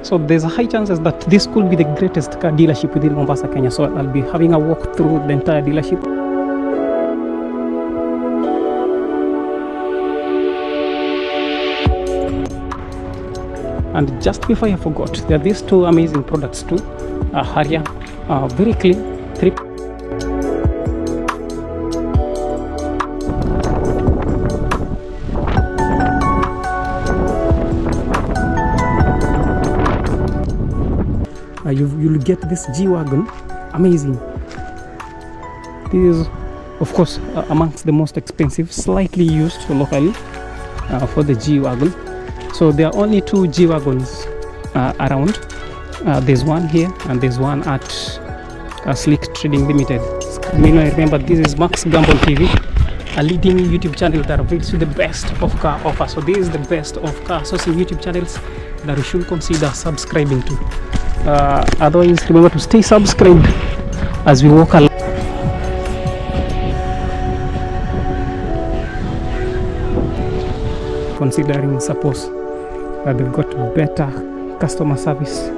So there's a high chances that this could be the greatest car dealership within Mombasa, Kenya. So I'll be having a walk through the entire dealership. And just before I forgot, there are these two amazing products too. Harrier, very clean, you'll get this G-Wagon, amazing. This is of course amongst the most expensive, slightly used locally for the G-Wagon. So there are only two G-Wagons around. There's one here and there's one at Slick Trading Limited. Remember, this is Max Gamble TV, a leading YouTube channel that brings you the best of car offers. So this is the best of car sourcing YouTube channels that you should consider subscribing to. Otherwise, remember to stay subscribed as we walk along. Considering, suppose that they've got better customer service.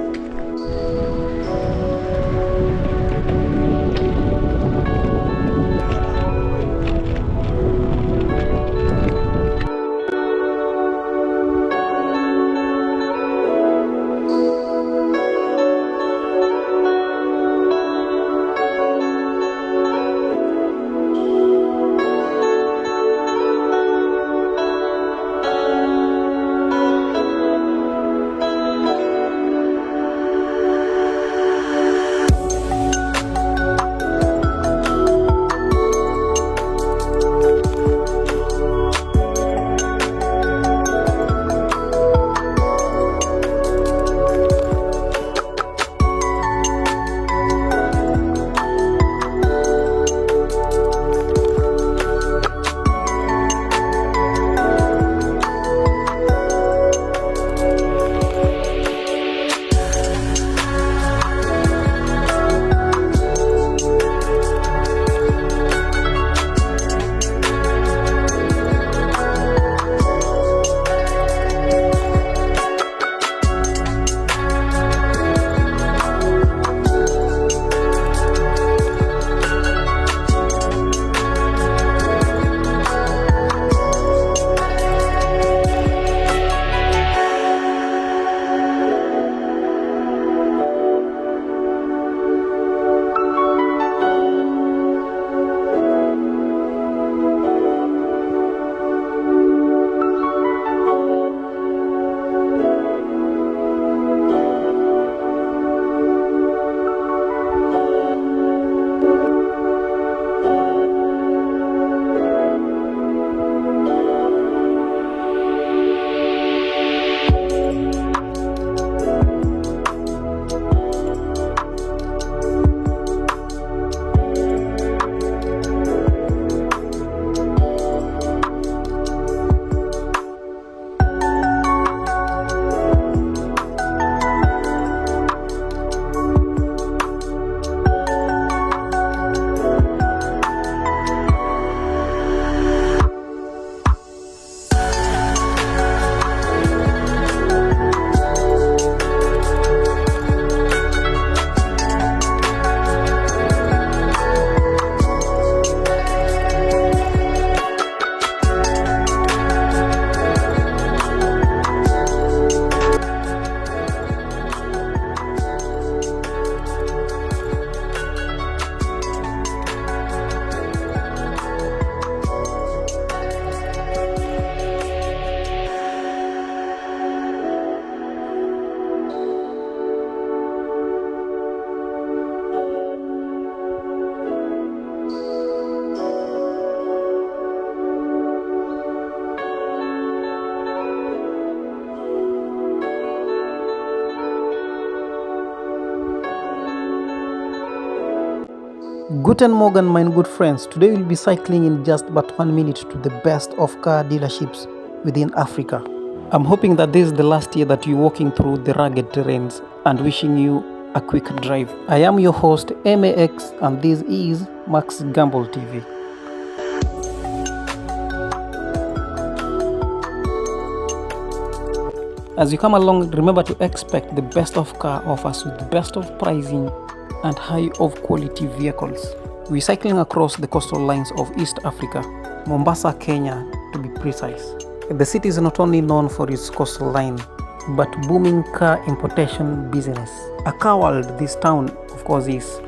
Guten Morgen, my good friends. Today we'll be cycling in just but 1 minute to the best of car dealerships within Africa. I'm hoping that this is the last year that you're walking through the rugged terrains and wishing you a quick drive. I am your host, MAX, and this is Max Gamble TV. As you come along, remember to expect the best of car offers with the best of pricing and high of quality vehicles. We're cycling across the coastal lines of East Africa, Mombasa, Kenya to be precise. The city is not only known for its coastal line, but booming car importation business. A car world this town of course is.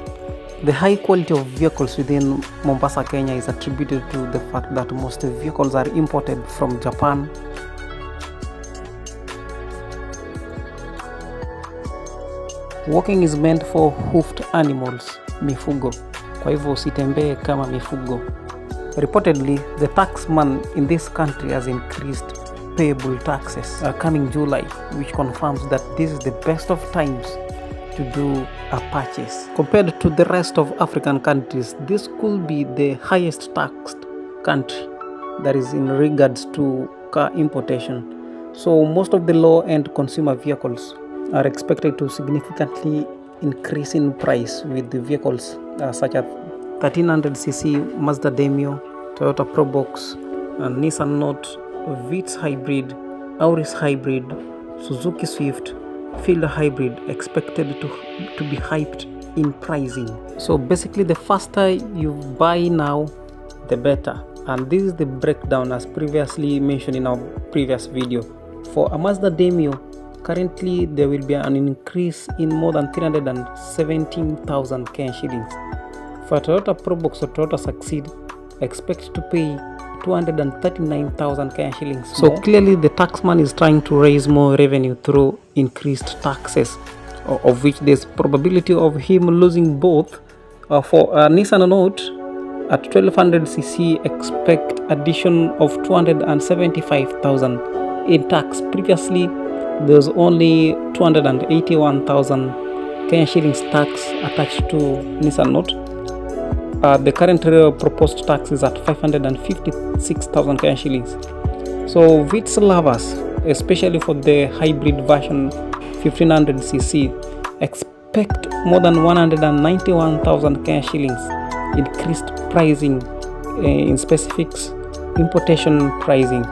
The high quality of vehicles within Mombasa, Kenya is attributed to the fact that most vehicles are imported from Japan. Walking is meant for hoofed animals, mifugo. Kwa hivyo usitembee kama mifugo. Reportedly, the taxman in this country has increased payable taxes coming July, which confirms that this is the best of times to do a purchase. Compared to the rest of African countries, this could be the highest taxed country that is in regards to car importation. So most of the low-end consumer vehicles are expected to significantly increase in price, with the vehicles such as 1300cc Mazda Demio, Toyota Probox, Nissan Note, Vitz Hybrid, Auris Hybrid, Suzuki Swift, Fielder Hybrid expected to be hyped in pricing. So basically, the faster you buy now, the better. And this is the breakdown as previously mentioned in our previous video. For a Mazda Demio, currently there will be an increase in more than 317,000 Kenyan shillings. For Toyota Probox or Toyota Succeed, expect to pay 239,000 Kenyan shillings. So clearly the taxman is trying to raise more revenue through increased taxes, of which there's probability of him losing both. For a Nissan Note at 1200cc, expect addition of 275,000 in tax. Previously there's only 281,000 Kenyan shillings tax attached to Nissan Note. The current proposed tax is at 556,000 Kenyan shillings. So Vitz lovers, especially for the hybrid version 1500cc, expect more than 191,000 Kenyan shillings increased pricing in specifics importation pricing.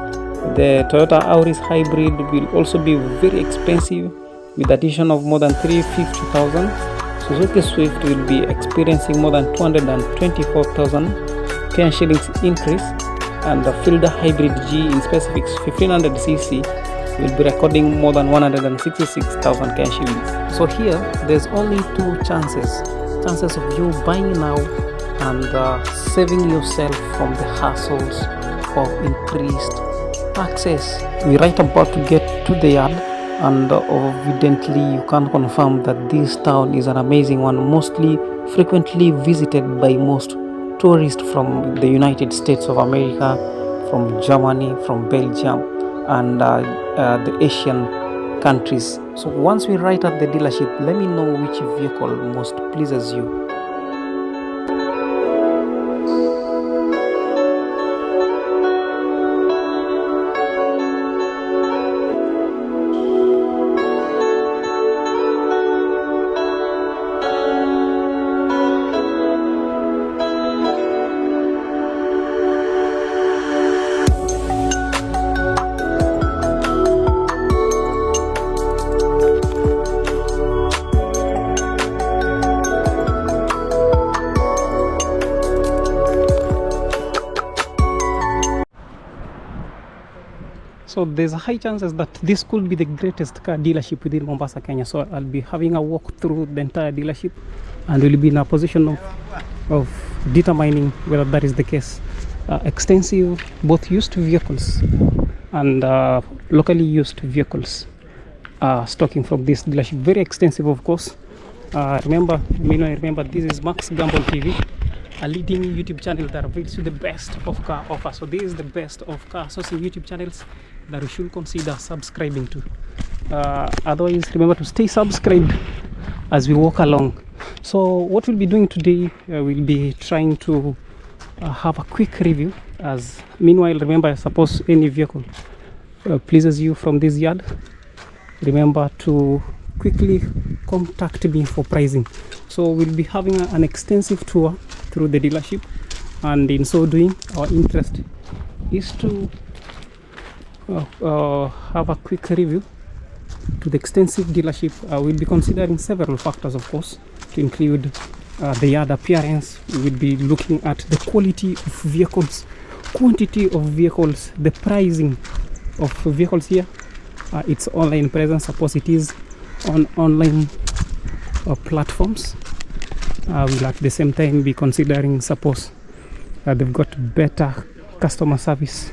The Toyota Auris Hybrid will also be very expensive with addition of more than 350,000. Suzuki Swift will be experiencing more than 224,000 Kenyan shillings increase, and the Fielder Hybrid G in specifics 1500cc will be recording more than 166,000 Kenyan shillings. So here there's only two chances of you buying now and saving yourself from the hassles of increased taxes. We're right about to get to the yard, and evidently you can confirm that this town is an amazing one, mostly frequently visited by most tourists from the United States of America, from Germany, from Belgium, and the Asian countries. So once we arrive at the dealership, let me know which vehicle most pleases you. So there's a high chances that this could be the greatest car dealership within Mombasa, Kenya. So I'll be having a walk through the entire dealership, and we'll be in a position of determining whether that is the case. Extensive both used vehicles and locally used vehicles stocking from this dealership. Very extensive, of course. Remember this is Max Gamble TV, a leading YouTube channel that brings you the best of car offers. So this is the best of car sourcing YouTube channels that you should consider subscribing to. Otherwise, remember to stay subscribed as we walk along. So what we'll be doing today, we'll be trying to have a quick review. As meanwhile, remember, suppose any vehicle pleases you from this yard, remember to quickly contact me for pricing. So we'll be having an extensive tour through the dealership, and in so doing, our interest is to have a quick review to the extensive dealership, we'll be considering several factors, of course, to include the yard appearance. We will be looking at the quality of vehicles, quantity of vehicles, the pricing of vehicles here, its online presence, suppose it is on online platforms. We'll at the same time be considering, suppose they've got better customer service.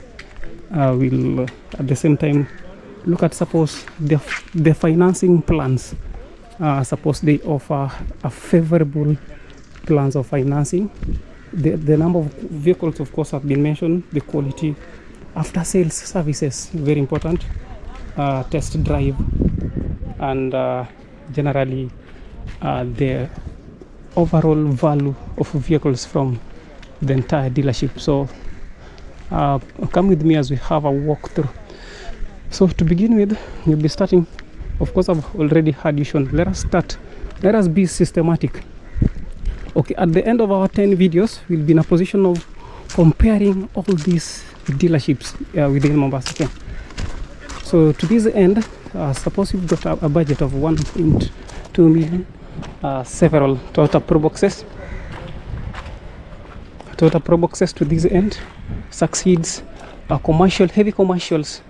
We'll at the same time look at, suppose, the financing plans. Suppose they offer a favorable plans of financing. The number of vehicles, of course, have been mentioned. The quality, after sales services, very important. Test drive, and generally the overall value of vehicles from the entire dealership. So come with me as we have a walkthrough. So to begin with, we'll be starting, of course I've already had you shown. Let us be systematic. Okay, at the end of our 10 videos, we'll be in a position of comparing all these dealerships within Mombasa, Kenya. So to this end, suppose you've got a budget of 1.2 million, several Toyota Pro boxes. Toyota Pro boxes to this end succeeds heavy commercials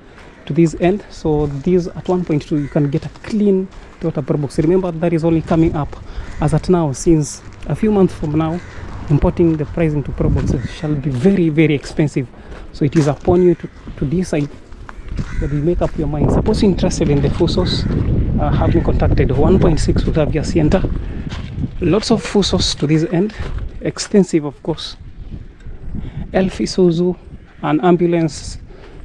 to this end. So these at 1.2 you can get a clean Toyota Pro box. Remember, that is only coming up as at now. Since a few months from now, importing the pricing to Pro boxes shall be very, very expensive. So it is upon you to decide whether you make up your mind. Suppose you're interested in the Fusos, have me contacted. 1.6 would have your Sienta. Lots of Fusos to this end, extensive, of course. Elf Isuzu, an ambulance.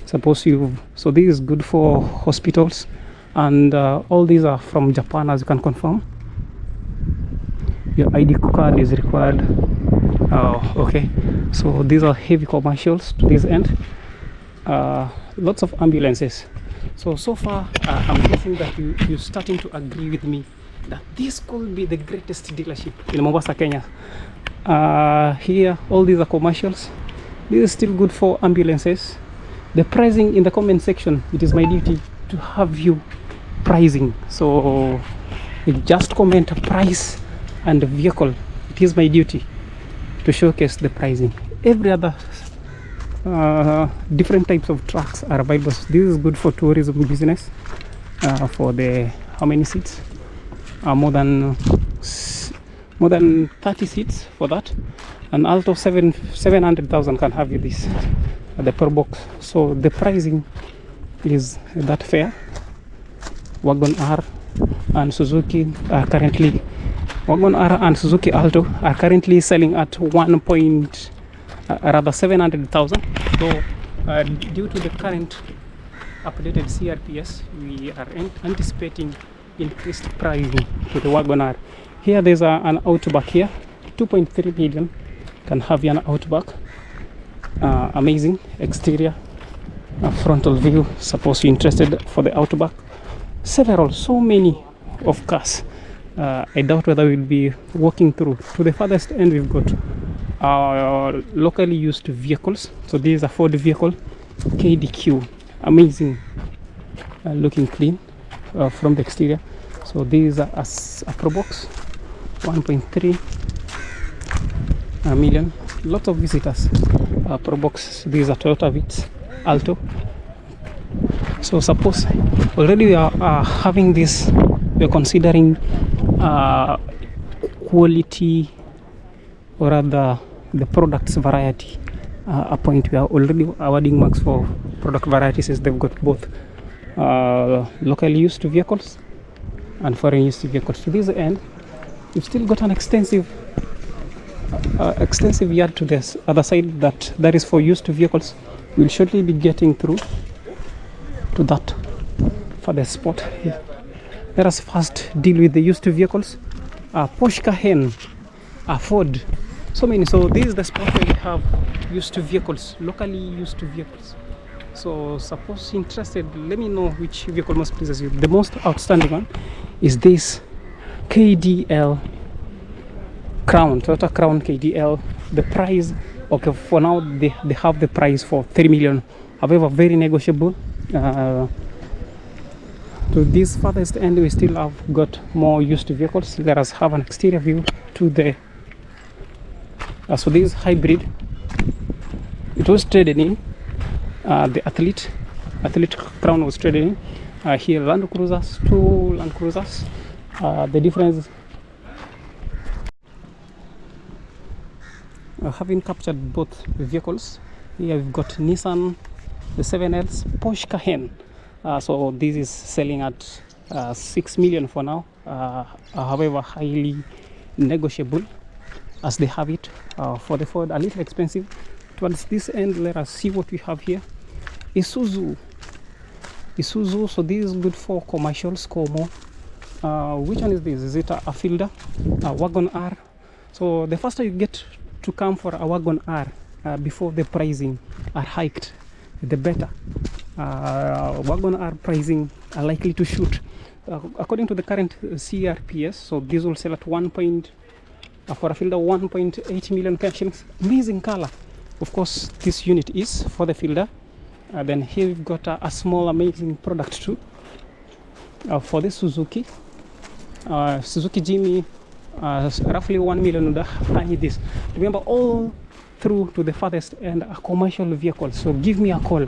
Suppose so this is good for hospitals, and all these are from Japan, as you can confirm. Your ID card is required. Okay, so these are heavy commercials to this end. Lots of ambulances. So far I'm guessing that you're starting to agree with me that this could be the greatest dealership in Mombasa, Kenya. Here all these are commercials. This is still good for ambulances. The pricing in the comment section, it is my duty to have you pricing. So you just comment a price and the vehicle. It is my duty to showcase the pricing. Every other different types of trucks are available. This is good for tourism business. For the how many seats? More than 30 seats for that. And Alto 700,000 can have you this the per box. So the pricing is that fair. Wagon R and Suzuki are currently Wagon R and Suzuki Alto are currently selling at 700,000. So due to the current updated CRPS, we are anticipating increased pricing to the Wagon R. Here there's an Outback here, 2.3 million. Can have you an Outback. Amazing exterior, frontal view. Suppose you're interested for the Outback. So many of cars. I doubt whether we'll be walking through. To the farthest end, we've got our locally used vehicles. So this is a Ford vehicle, KDQ. Amazing, looking clean from the exterior. So this is a Pro box, 1.3 million. Lots of visitors. Pro box. These are Toyota Vitz Alto. So suppose already we are having this, we are considering quality, or rather the products variety. A point we are already awarding marks for product varieties, is they've got both locally used vehicles and foreign used vehicles. To this end, we've still got an extensive yard to this other side that is for used vehicles. We'll shortly be getting through to that for the spot here. Let us first deal with the used vehicles. Porsche Cayenne, Ford, so many. So this is the spot where we have used vehicles, locally used vehicles. So suppose you're interested, let me know which vehicle most pleases you. The most outstanding one is this KDL Crown, Toyota Crown KDL. The price, okay, for now they have the price for 3 million. However, very negotiable. To this farthest end, we still have got more used vehicles. Let us have an exterior view to the so this hybrid, it was traded in the athlete crown was traded in here. Land Cruisers, 2 Land Cruisers. The difference, having captured both vehicles, here we've got Nissan the 7Ls, Porsche Cayenne. So this is selling at 6 million for now, however highly negotiable as they have it. For the Ford, a little expensive. Towards this end, let us see what we have here. Isuzu, so this is good for commercials, Como. Which one is this? Is it a Fielder, a Wagon R? So the faster you get to come for a Wagon R before the pricing are hiked, the better. Wagon R pricing are likely to shoot. According to the current CRPS, so this will sell at for a Fielder 1.8 million shillings. Amazing color. Of course, this unit is for the Fielder. Then here we've got a small amazing product too for the Suzuki Jimmy, roughly 1 million. I need this. Remember, all through to the farthest end are commercial vehicles. So give me a call.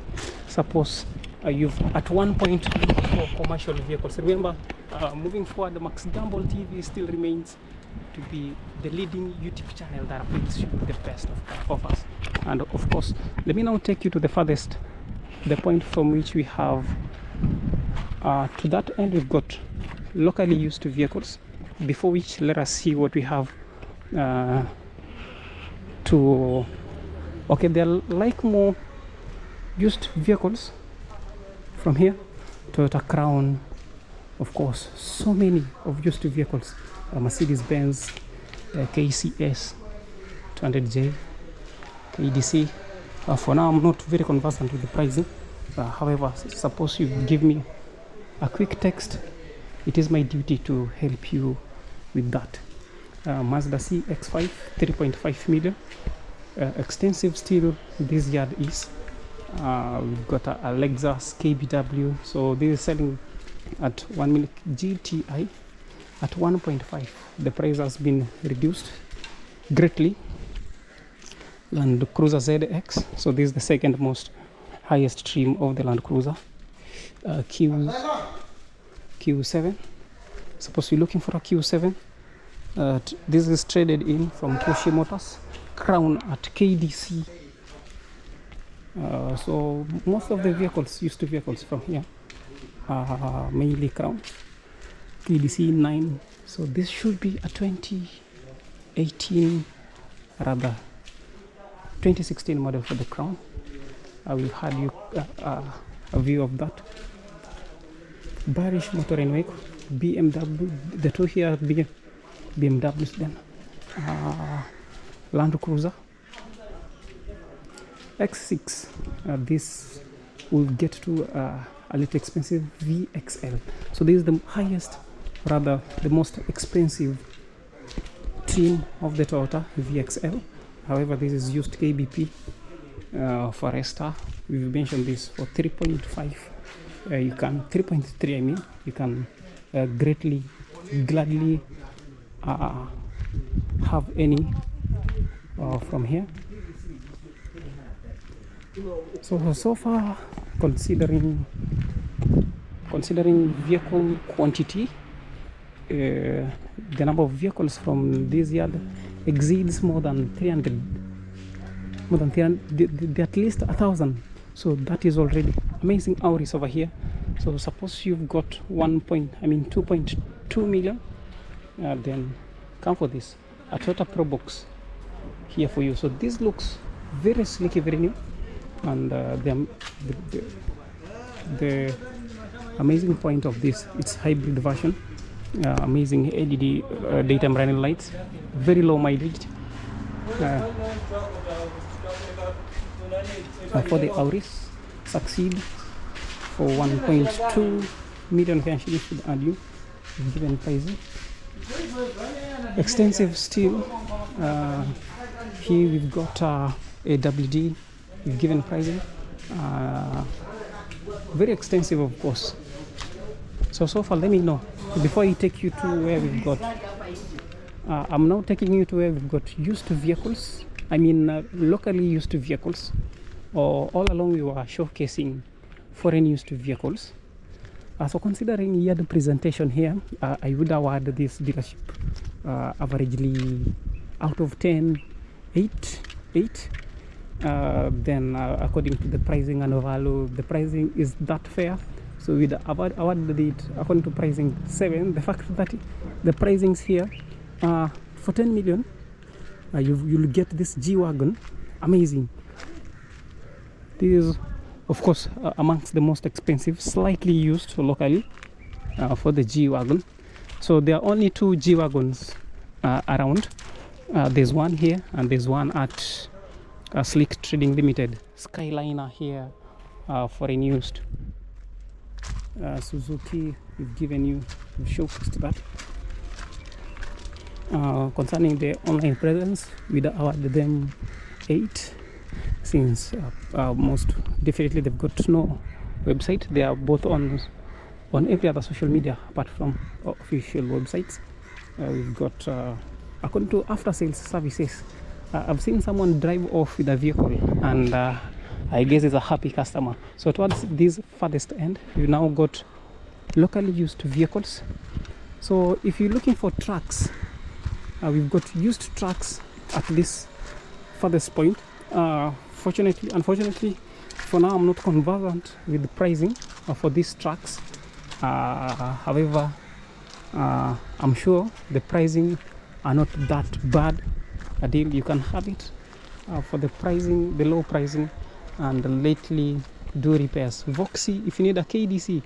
Suppose you've at one point for commercial vehicles. Remember, moving forward, the Max Gamble TV still remains to be the leading YouTube channel that brings you the best of us. And of course, let me now take you to the farthest, the point from which we have to that end we've got locally used vehicles, before which let us see what we have okay, they're like more used vehicles from here. Toyota Crown, of course, so many of used vehicles. Mercedes-Benz, KCS 200J, KDC. For now, I'm not very conversant with the pricing. However, suppose you give me a quick text, it is my duty to help you with that. Mazda CX-5, 3.5 million. Extensive still this yard is. We've got a Lexus KBW, so this is selling at 1 million. GTI at 1.5. The price has been reduced greatly. Land Cruiser ZX, so this is the second most highest trim of the Land Cruiser. Q7, suppose you're looking for a Q7, this is traded in from Porsche Motors. Crown at KDC. So most of the vehicles, used to vehicles from here, are mainly Crown. KDC 9, so this should be a 2018, rather 2016 model for the Crown. I will have you a view of that. Barish Motor and Vehicle, BMW, the two here are BMWs then. Land Cruiser X6, this will get to a little expensive VXL. So this is the highest, rather the most expensive trim of the Toyota VXL. However, this is used KBP Forester. We've mentioned this for 3.5. You can 3.3. I mean, you can gladly have any from here. So far, considering vehicle quantity, the number of vehicles from this yard exceeds more than 300. At least 1,000. So that is already amazing hours over here. So suppose you've got 2.2 million, then come for this. A Toyota Pro Box here for you. So this looks very sleek, very new, and the amazing point of this, it's hybrid version. Amazing LED daytime running lights, very low mileage. For the Auris, succeed for 1.2 million cash with value given pricing. Extensive steel. Here we've got AWD with given pricing. Very extensive, of course. So far, let me know before I take you to where we've got. I'm now taking you to where we've got used vehicles. I mean, locally used vehicles. Or all along we were showcasing foreign used vehicles. So considering here the presentation here, I would award this dealership averagely out of 10, 8. Then according to the pricing and value, the pricing is that fair. So we awarded it according to pricing 7. The fact that the pricings here for 10 million, you'll get this G-Wagon. Amazing. This is of course amongst the most expensive, slightly used locally for the G-Wagon. So there are only 2 G-Wagons around. There's one here and there's one at Slick Trading Limited. Skyliner here foreign used. Suzuki, we've given you, we've showcased that. Concerning the online presence, we awarded them 8, since most definitely they've got no website. They are both on every other social media apart from official websites. We've got according to after sales services, I've seen someone drive off with a vehicle, and I guess it's a happy customer. So towards this farthest end, we've now got locally used vehicles. So if you're looking for trucks, we've got used trucks at this farthest point. Unfortunately, for now I'm not conversant with the pricing for these trucks. However, I'm sure the pricing are not that bad a deal. You can have it for the pricing, the low pricing, and lately do repairs. Voxy, if you need a KDC.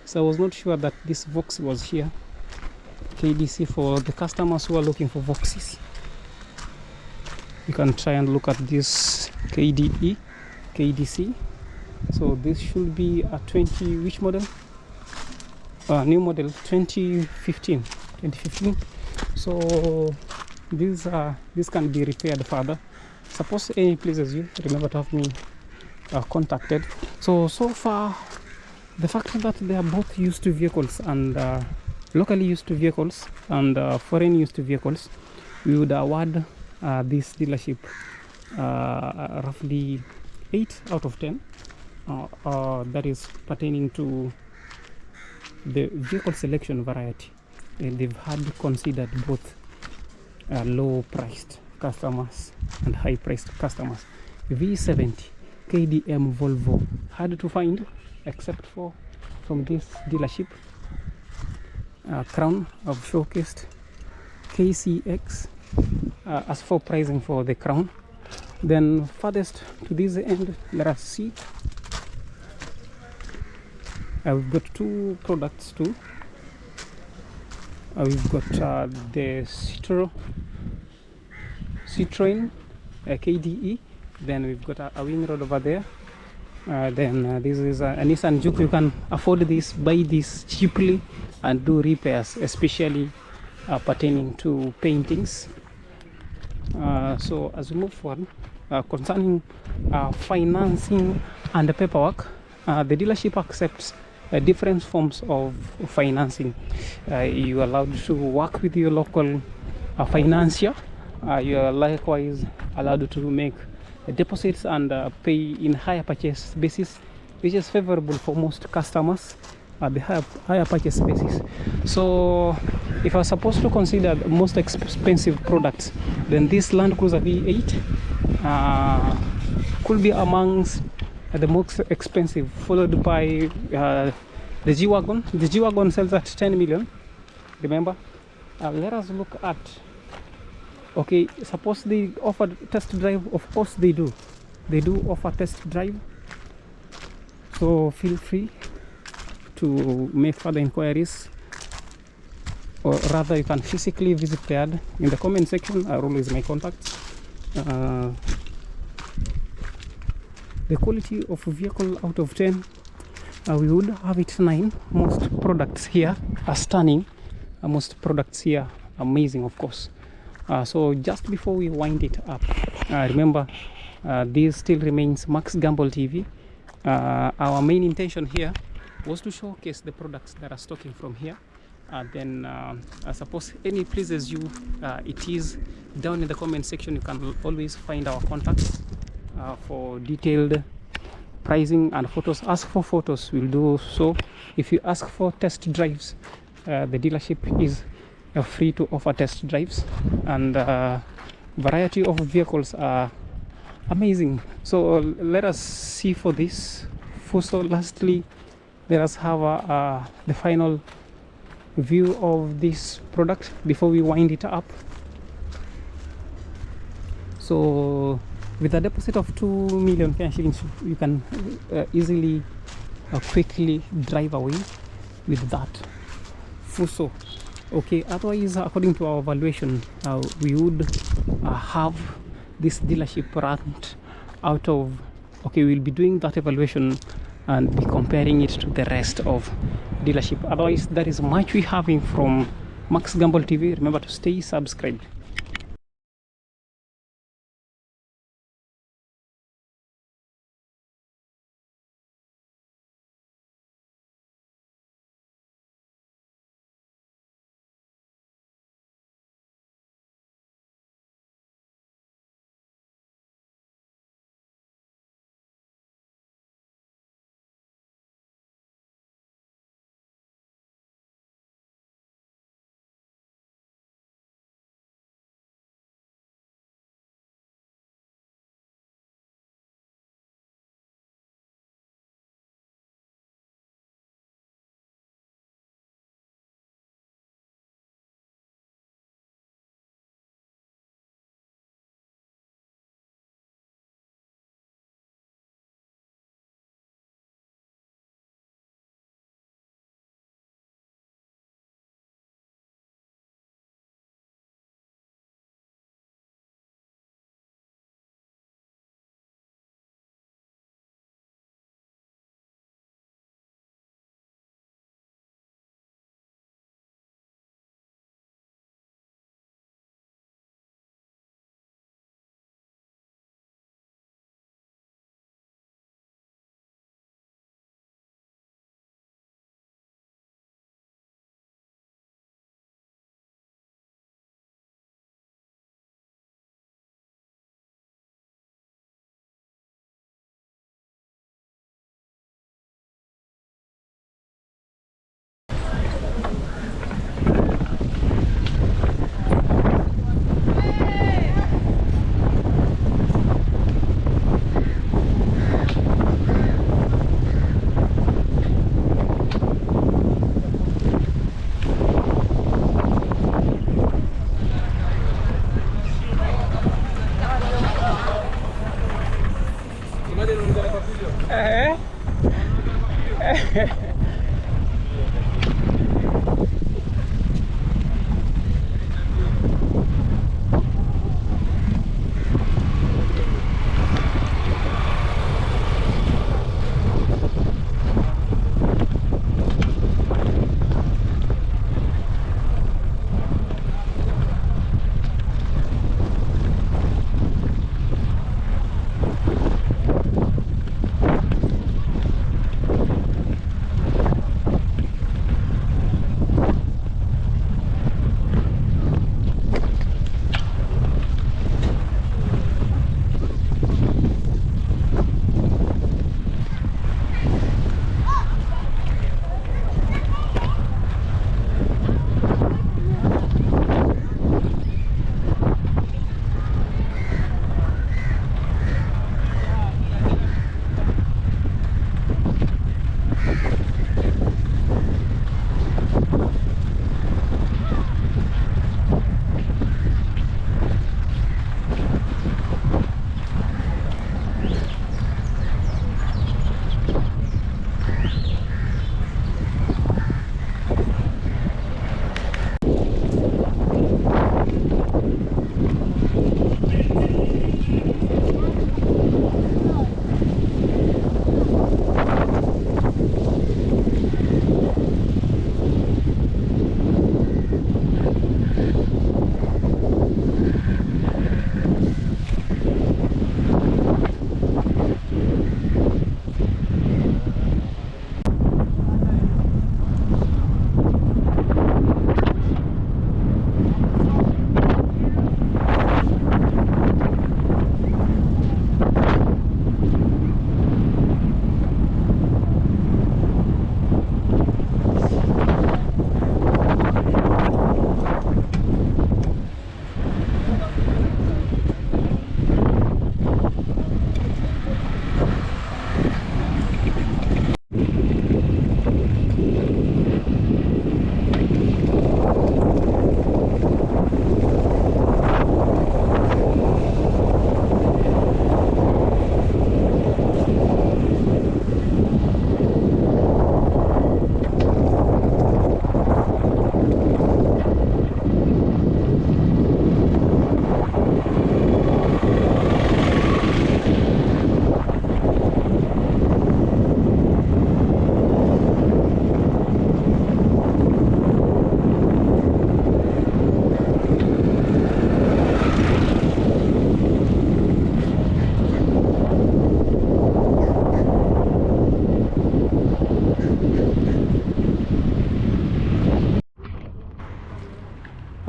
So I was not sure that this Voxy was here. KDC for the customers who are looking for Voxys. You can try and look at this KDC. So this should be a 20, which model? New model 2015. So this can be repaired further. Suppose any pleases you, remember to have me contacted. So far, the fact that they are both used to vehicles and locally used to vehicles and foreign used to vehicles, we would award this dealership roughly 8 out of 10. That is pertaining to the vehicle selection variety. They've had considered both low priced customers and high priced customers. V70 KDM Volvo, hard to find except for from this dealership. Crown I've showcased. KCX. As for pricing for the Crown, then farthest to this end, let us see. We've got 2 products too. We've got the Citroen KDE. Then we've got a wing rod over there. Then this is a Nissan Juke. You can afford this, buy this cheaply and do repairs, especially pertaining to paintings. So as we move forward, concerning financing and the paperwork, the dealership accepts different forms of financing. You are allowed to work with your local financier. You are likewise allowed to make deposits and pay in higher purchase basis, which is favorable for most customers at the higher purchase basis. So if I was supposed to consider the most expensive products, then this Land Cruiser V8 could be amongst the most expensive, followed by the G-Wagon. The G-Wagon sells at 10 million, remember. Let us look at, okay, suppose they offer test drive. Of course they do offer test drive, so feel free to make further inquiries, or rather you can physically visit the ad. In the comment section are always my contacts. The quality of a vehicle out of 10, we would have it 9. Most products here are stunning. Most products here amazing, of course. So just before we wind it up, remember this still remains Max Gamble TV. Our main intention here was to showcase the products that are stocking from here. Then I suppose any pleases you, it is down in the comment section. You can always find our contacts for detailed pricing and photos. Ask for photos, we'll do so. If you ask for test drives, the dealership is free to offer test drives, and variety of vehicles are amazing. So let us see for this. So lastly, let us have the final view of this product before we wind it up. So with a deposit of 2 million Kenyan shillings, you can easily quickly drive away with that Fuso. Okay, otherwise according to our valuation, we would have this dealership ranked out of, okay, we'll be doing that evaluation and be comparing it to the rest of dealership. Otherwise, that is much we having from Max Gamble TV. Remember to stay subscribed.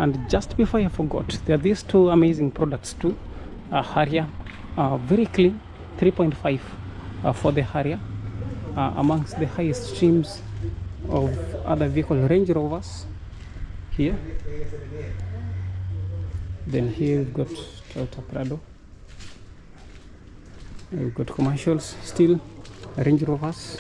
And just before I forgot, there are these two amazing products too. Harrier, very clean, 3.5 for the Harrier, amongst the highest streams of other vehicle Range Rovers here. Then here we've got Toyota Prado. We've got commercials still, Range Rovers.